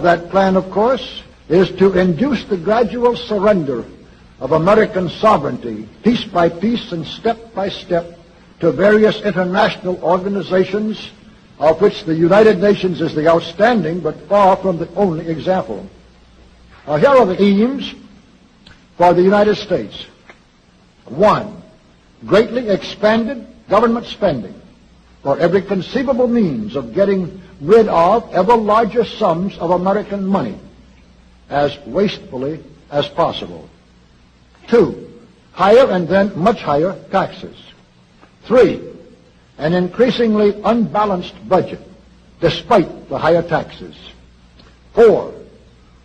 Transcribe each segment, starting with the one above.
that plan, of course, is to induce the gradual surrender of American sovereignty, piece by piece and step by step, to various international organizations, of which the United Nations is the outstanding but far from the only example. Here are the aims for the United States. 1. Greatly expanded government spending for every conceivable means of getting rid of ever larger sums of American money as wastefully as possible. 2. Higher and then much higher taxes. 3. An increasingly unbalanced budget despite the higher taxes. 4.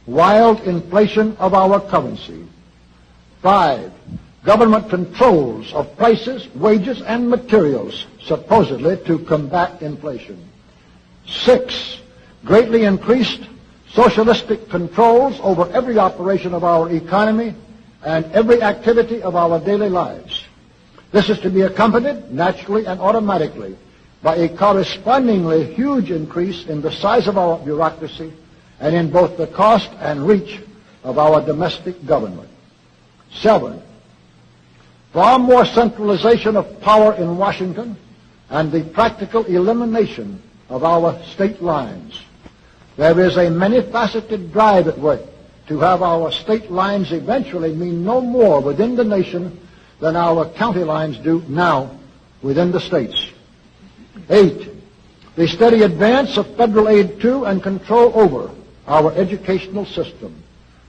Wild inflation of our currency. 5. Government controls of prices, wages, and materials, supposedly to combat inflation. 6. Greatly increased socialistic controls over every operation of our economy and every activity of our daily lives. This is to be accompanied, naturally and automatically, by a correspondingly huge increase in the size of our bureaucracy and in both the cost and reach of our domestic government. 7. Far more centralization of power in Washington and the practical elimination of our state lines. There is a many-faceted drive at work to have our state lines eventually mean no more within the nation than our county lines do now within the states. 8. The steady advance of federal aid to and control over our educational system,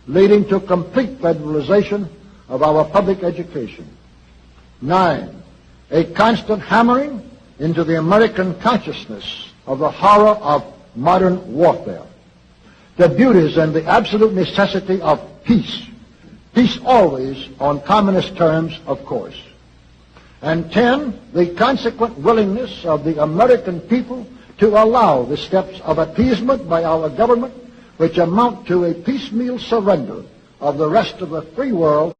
leading to complete federalization of our public education. 9. A constant hammering into the American consciousness of the horror of modern warfare, the beauties and the absolute necessity of peace. Peace always on communist terms, of course. And 10, the consequent willingness of the American people to allow the steps of appeasement by our government which amount to a piecemeal surrender of the rest of the free world